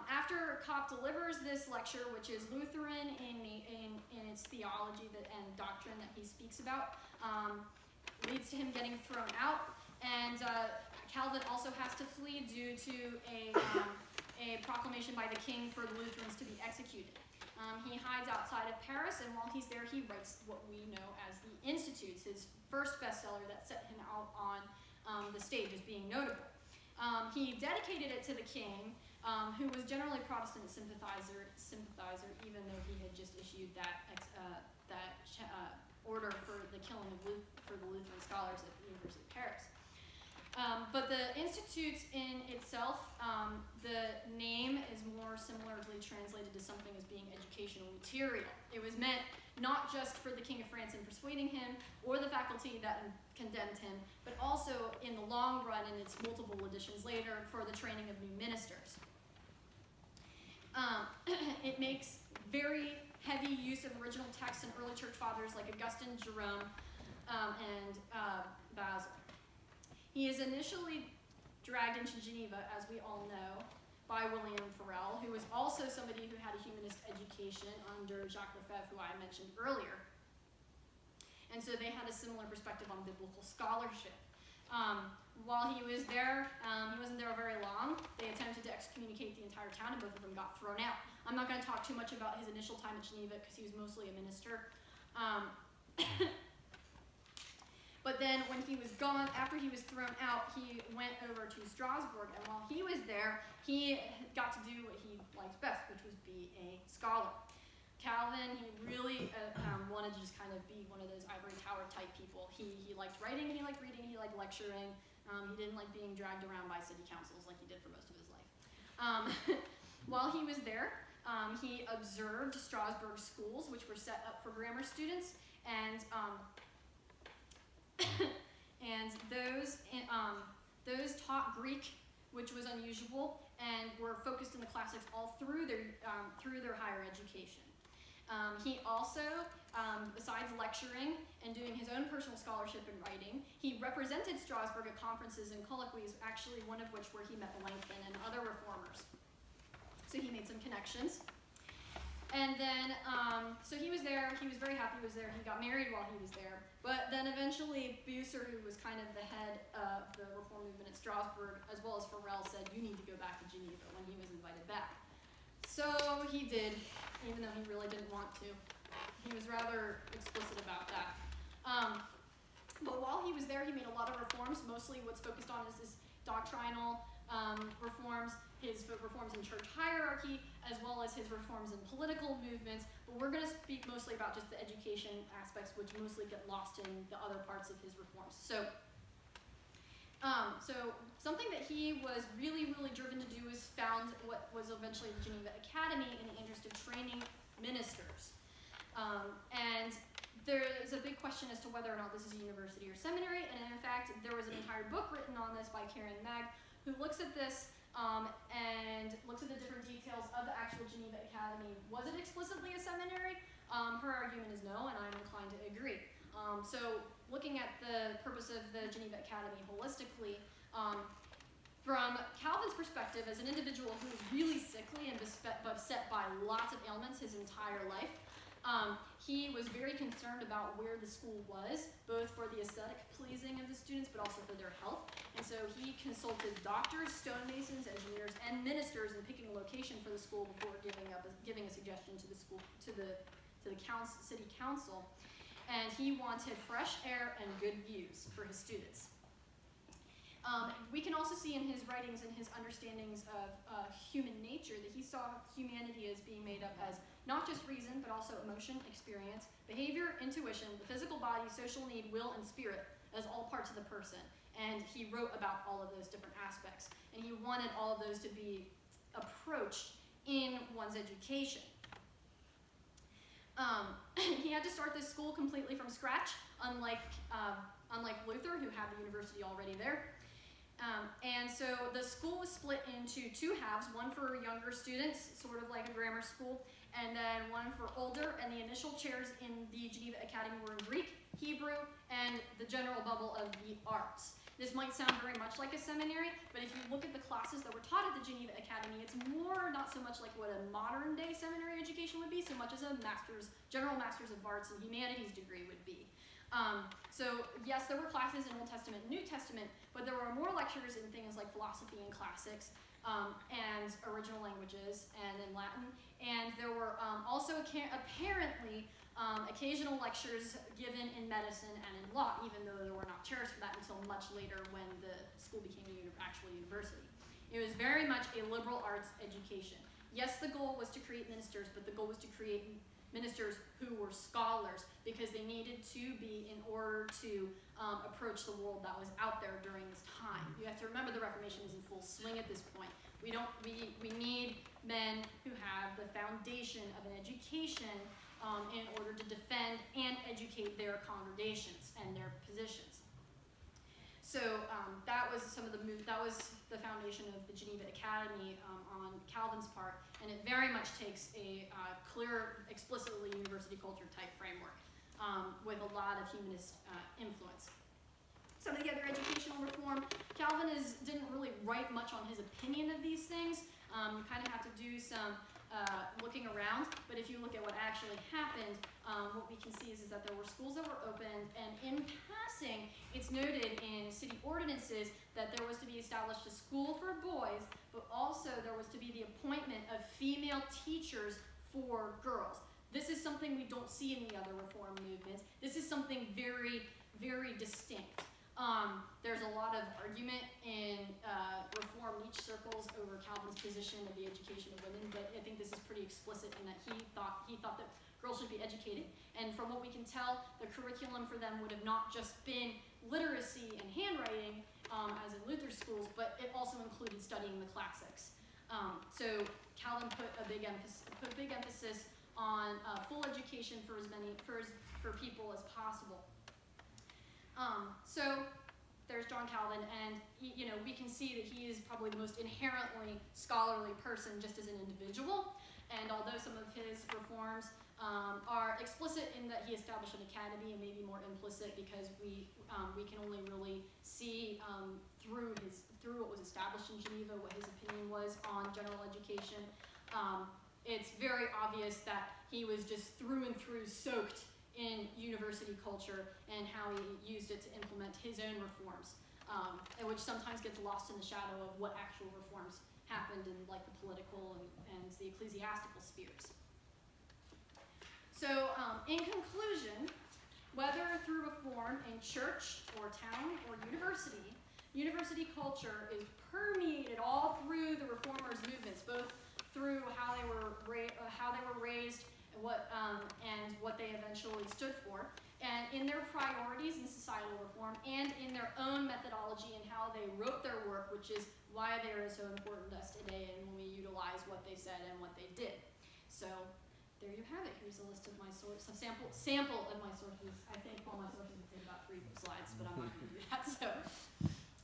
After Kopp delivers this lecture, which is Lutheran in its theology and doctrine that he speaks about, leads to him getting thrown out, and Calvin also has to flee due to a proclamation by the king for the Lutherans to be executed. He hides outside of Paris, and while he's there, he writes what we know as the Institutes, his first bestseller that set him out on the stage as being notable. He dedicated it to the king, who was generally Protestant sympathizer, even though he had just issued that order for the killing of for the Lutheran scholars at the University of Paris. But the Institutes in itself, the name is more similarly translated to something as being educational material. It was meant not just for the King of France in persuading him, or the faculty that condemned him, but also in the long run, in its multiple editions later, for the training of new ministers. It makes very heavy use of original texts and early church fathers like Augustine, Jerome, and Basil. He is initially dragged into Geneva, as we all know, by William Farel, who was also somebody who had a humanist education under Jacques Lefebvre, who I mentioned earlier. And so they had a similar perspective on biblical scholarship. While he was there, he wasn't there very long. They attempted to excommunicate the entire town, and both of them got thrown out. I'm not going to talk too much about his initial time at Geneva, because he was mostly a minister. But then when he was gone, after he was thrown out, he went over to Strasbourg, and while he was there, he got to do what he liked best, which was be a scholar. Calvin, he really wanted to just kind of be one of those ivory tower type people. He liked writing, he liked reading, he liked lecturing. He didn't like being dragged around by city councils like he did for most of his life. While he was there, he observed Strasbourg schools, which were set up for grammar students, and those taught Greek, which was unusual, and were focused in the classics all through their higher education. He also, besides lecturing and doing his own personal scholarship and writing, he represented Strasbourg at conferences and colloquies, actually one of which where he met Melanchthon and other reformers. So he made some connections. And then, so he was there, he was very happy he was there, he got married while he was there, but then eventually Bucer, who was kind of the head of the Reform movement at Strasbourg, as well as Farel, said, you need to go back to Geneva when he was invited back. So he did, even though he really didn't want to. He was rather explicit about that. But while he was there, he made a lot of reforms. Mostly what's focused on is his doctrinal reforms, his reforms in church hierarchy, as well as his reforms in political movements. But we're going to speak mostly about just the education aspects, which mostly get lost in the other parts of his reforms. So something that he was really, really driven to do is found what was eventually the Geneva Academy in the interest of training ministers. And there is a big question as to whether or not this is a university or seminary, and in fact, there was an entire book written on this by Karen Mag, who looks at this and looks at the different details of the actual Geneva Academy. Was it explicitly a seminary? Her argument is no, and I'm inclined to agree. So looking at the purpose of the Geneva Academy holistically, from Calvin's perspective, as an individual who is really sickly and beset by lots of ailments his entire life. He was very concerned about where the school was, both for the aesthetic pleasing of the students, but also for their health. And so he consulted doctors, stonemasons, engineers, and ministers in picking a location for the school before giving a suggestion to the school, to the city council. And he wanted fresh air and good views for his students. We can also see in his writings and his understandings of human nature that he saw humanity as being made up as not just reason, but also emotion, experience, behavior, intuition, the physical body, social need, will, and spirit as all parts of the person. And he wrote about all of those different aspects. And he wanted all of those to be approached in one's education. He had to start this school completely from scratch, unlike Luther, who had the university already there. And so the school was split into two halves, one for younger students, sort of like a grammar school, and then one for older, and the initial chairs in the Geneva Academy were in Greek, Hebrew, and the general bubble of the arts. This might sound very much like a seminary, but if you look at the classes that were taught at the Geneva Academy, it's more not so much like what a modern day seminary education would be, so much as a general master's of arts and humanities degree would be. So yes, there were classes in Old Testament and New Testament, but there were more lectures in things like philosophy and classics, and original languages, and in Latin. And there were also apparently occasional lectures given in medicine and in law, even though there were not chairs for that until much later when the school became an actual university. It was very much a liberal arts education. Yes, the goal was to create ministers, but the goal was to create ministers who were scholars, because they needed to be in order to approach the world that was out there during this time. You have to remember the Reformation is in full swing at this point. We need men who have the foundation of an education in order to defend and educate their congregations and their positions. So that was the foundation of the Geneva Academy on Calvin's part, and it very much takes a clear, explicitly university culture type framework with a lot of humanist influence. Some of the other educational reform, Calvin didn't really write much on his opinion of these things. You kind of have to do some looking around, but if you look at what actually happened, what we can see is that there were schools that were opened, and in passing, it's noted in city ordinances that there was to be established a school for boys, but also there was to be the appointment of female teachers for girls. This is something we don't see in the other reform movements. This is something very, very distinct. There's a lot of argument in Reform niche circles over Calvin's position of the education of women, but I think this is pretty explicit in that he thought that girls should be educated. And from what we can tell, the curriculum for them would have not just been literacy and handwriting, as in Luther's schools, but it also included studying the classics. So Calvin put a big emphasis on full education for for people as possible. So there's John Calvin, and we can see that he is probably the most inherently scholarly person just as an individual. And although some of his reforms are explicit in that he established an academy, and maybe more implicit because we can only really see through what was established in Geneva what his opinion was on general education. It's very obvious that he was just through and through soaked in university culture and how he used it to implement his own reforms, which sometimes gets lost in the shadow of what actual reforms happened in like the political and the ecclesiastical spheres. So in conclusion, whether through reform in church or town or university, university culture is permeated all through the reformers' movements, both through how they were raised and what they eventually stood for, and in their priorities in societal reform, and in their own methodology and how they wrote their work, which is why they are so important to us today and when we utilize what they said and what they did. So there you have it. Here's a list of my sources, a sample of my sources. I think all my sources would take about 3 slides, but I'm not going to do that. So,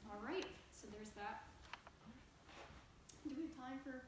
all right. So there's that. Do we have time for